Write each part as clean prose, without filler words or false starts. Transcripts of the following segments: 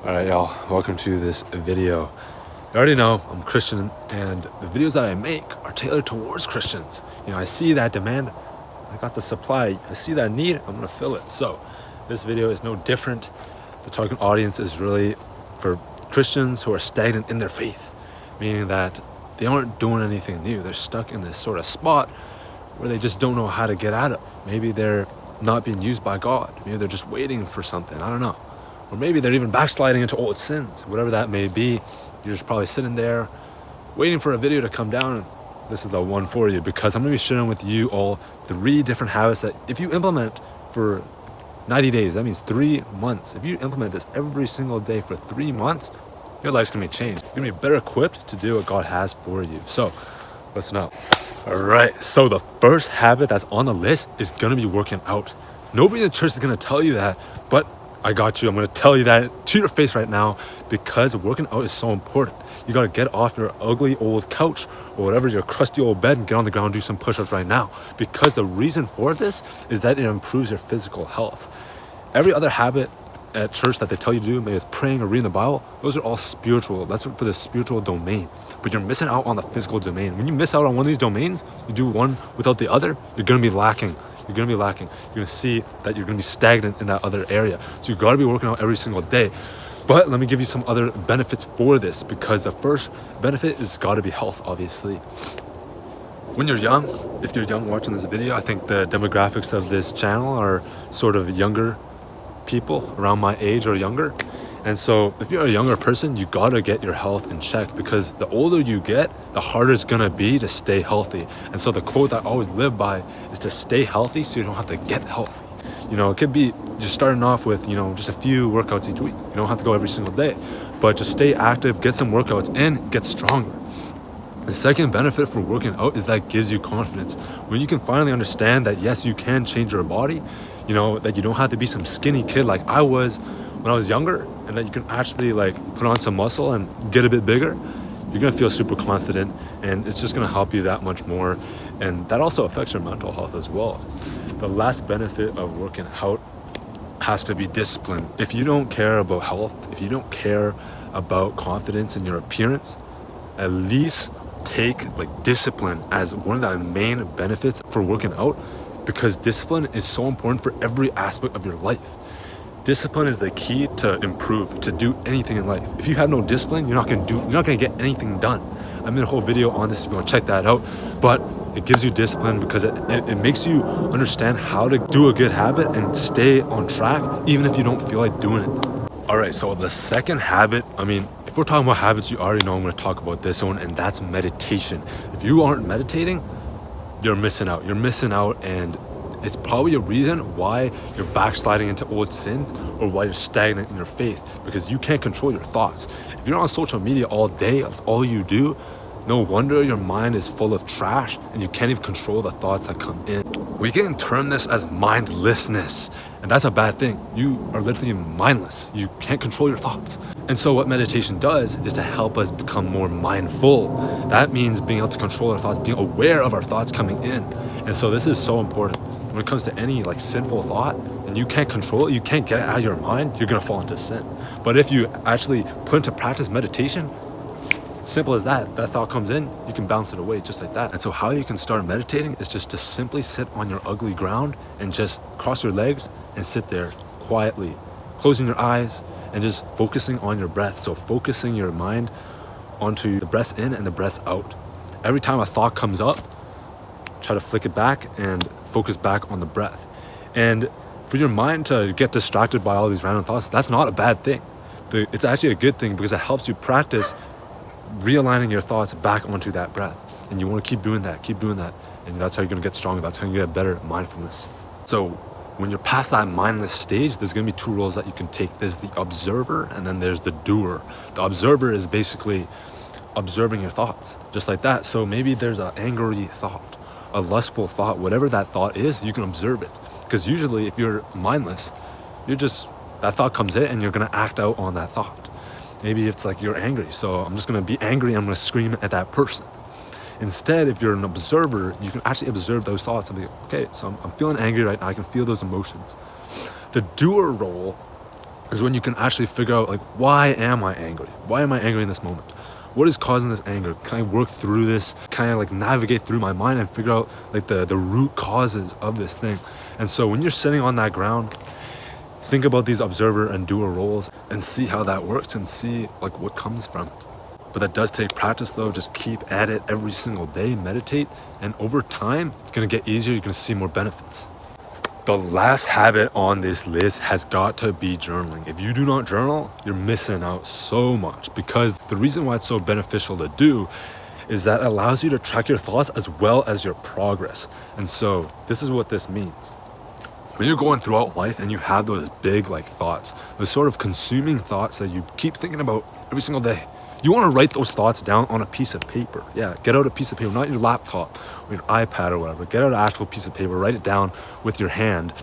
Alright y'all, welcome to this video. You already know I'm Christian and the videos that I make are tailored towards Christians. I see that demand, I got the supply, I see that need, I'm gonna fill it. So this video is no different. The target audience is really for Christians who are stagnant in their faith, meaning that they aren't doing anything new. They're stuck in this sort of spot where they just don't know how to get out of. Maybe they're not being used by God. Maybe they're just waiting for something, I don't know. Or maybe they're even backsliding into old sins. Whatever that may be, you're just probably sitting there waiting for a video to come down. And this is the one for you, because I'm going to be sharing with you all 3 different habits that if you implement for 90 days, that means 3 months. If you implement this every single day for 3 months, your life's going to be changed. You're going to be better equipped to do what God has for you. So let's know. All right. So the first habit that's on the list is going to be working out. Nobody in the church is going to tell you that, but I got you. I'm going to tell you that to your face right now, because working out is so important. You got to get off your ugly old couch or whatever, your crusty old bed, and get on the ground and do some push-ups right now. Because the reason for this is that it improves your physical health. Every other habit at church that they tell you to do, maybe it's praying or reading the Bible, those are all spiritual. That's for the spiritual domain. But you're missing out on the physical domain. When you miss out on one of these domains, you do one without the other, you're going to be lacking. You're going to be lacking. You're going to see that you're going to be stagnant in that other area. So you got to be working out every single day. But let me give you some other benefits for this, because the first benefit is got to be health, obviously. When you're young, if you're young watching this video, I think the demographics of this channel are sort of younger people around my age or younger. And so if you're a younger person, you got to get your health in check, because the older you get, the harder it's going to be to stay healthy. And so the quote that I always live by is to stay healthy so you don't have to get healthy. It could be just starting off with, just a few workouts each week. You don't have to go every single day, but just stay active, get some workouts in, get stronger. The second benefit for working out is that it gives you confidence. When you can finally understand that, yes, you can change your body, that you don't have to be some skinny kid like I was when I was younger, and that you can actually put on some muscle and get a bit bigger, you're gonna feel super confident, and it's just gonna help you that much more. And that also affects your mental health as well. The last benefit of working out has to be discipline. If you don't care about health, if you don't care about confidence in your appearance, at least take discipline as one of the main benefits for working out, because discipline is so important for every aspect of your life. Discipline is the key to improve, to do anything in life. If you have no discipline, you're not gonna get anything done. I made a whole video on this if you want to check that out. But it gives you discipline because it makes you understand how to do a good habit and stay on track, even if you don't feel like doing it. All right, so the second habit, if we're talking about habits, you already know I'm gonna talk about this one, and that's meditation. If you aren't meditating, you're missing out. You're missing out, and it's probably a reason why you're backsliding into old sins, or why you're stagnant in your faith, because you can't control your thoughts. If you're on social media all day, that's all you do, no wonder your mind is full of trash and you can't even control the thoughts that come in. We can term this as mindlessness, and that's a bad thing. You are literally mindless. You can't control your thoughts. And so what meditation does is to help us become more mindful. That means being able to control our thoughts, being aware of our thoughts coming in. And so this is so important. When it comes to any sinful thought, and you can't control it, you can't get it out of your mind, you're gonna fall into sin. But if you actually put into practice meditation, simple as that thought comes in, you can bounce it away just like that. And so how you can start meditating is just to simply sit on your ugly ground and just cross your legs and sit there quietly, closing your eyes and just focusing on your breath. So focusing your mind onto the breaths in and the breaths out. Every time a thought comes up, try to flick it back and focus back on the breath. And for your mind to get distracted by all these random thoughts, that's not a bad thing. It's actually a good thing, because it helps you practice realigning your thoughts back onto that breath. And you want to keep doing that. And that's how you're going to get stronger. That's how you get better mindfulness. So when you're past that mindless stage, there's going to be 2 roles that you can take. There's the observer, and then there's the doer. The observer is basically observing your thoughts, just like that. So maybe there's an angry thought, a lustful thought, whatever that thought is, you can observe it. Because usually if you're mindless, that thought comes in and you're going to act out on that thought. Maybe it's you're angry, so I'm just going to be angry, I'm going to scream at that person. Instead, if you're an observer, you can actually observe those thoughts and be okay, so I'm feeling angry right now, I can feel those emotions. The doer role is when you can actually figure out, like, why am I angry? Why am I angry in this moment? What is causing this anger? Can I work through this? Can I like navigate through my mind and figure out like the root causes of this thing? And so when you're sitting on that ground, think about these observer and doer roles and see how that works and see like what comes from it. But that does take practice though. Just keep at it every single day, meditate, and over time, it's gonna get easier. You're gonna see more benefits. The last habit on this list has got to be journaling. If you do not journal, you're missing out so much, because the reason why it's so beneficial to do is that it allows you to track your thoughts as well as your progress. And so this is what this means. When you're going throughout life and you have those big like thoughts, those sort of consuming thoughts that you keep thinking about every single day, you want to write those thoughts down on a piece of paper. Yeah, get out a piece of paper, not your laptop or your iPad or whatever. Get out an actual piece of paper, write it down with your hand,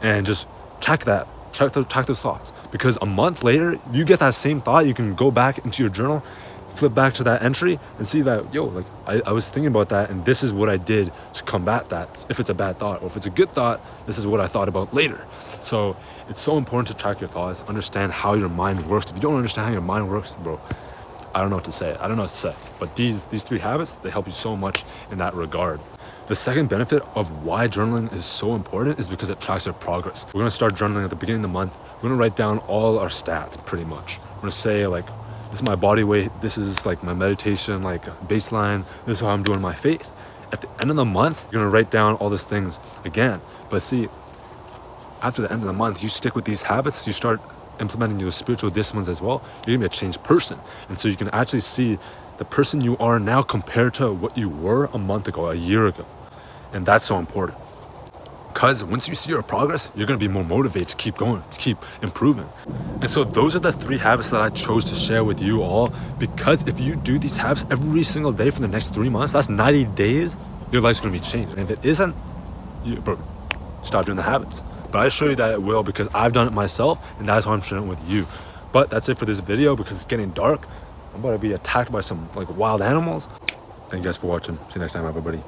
and just track that. Track those thoughts. Because a month later, you get that same thought, you can go back into your journal, flip back to that entry, and see that, yo, like I was thinking about that, and this is what I did to combat that. If it's a bad thought, or if it's a good thought, this is what I thought about later. So it's so important to track your thoughts, understand how your mind works. If you don't understand how your mind works, bro, I don't know what to say. But these 3 habits, they help you so much in that regard. The second benefit of why journaling is so important is because it tracks your progress. We're gonna start journaling at the beginning of the month. We're gonna write down all our stats pretty much. We're gonna say like, this is my body weight, this is like my meditation, like baseline, this is how I'm doing my faith. At the end of the month, you're gonna write down all these things again. But see, after the end of the month, you stick with these habits, you start implementing your spiritual disciplines as well, you're gonna be a changed person. And so you can actually see the person you are now compared to what you were a month ago, a year ago. And that's so important. Because once you see your progress, you're gonna be more motivated to keep going, to keep improving. And so those are the 3 habits that I chose to share with you all, because if you do these habits every single day for the next 3 months, that's 90 days, your life's gonna be changed. And if it isn't, stop doing the habits. But I assure you that it will, because I've done it myself, and that's why I'm sharing it with you. But that's it for this video, because it's getting dark. I'm about to be attacked by some like wild animals. Thank you guys for watching. See you next time, everybody.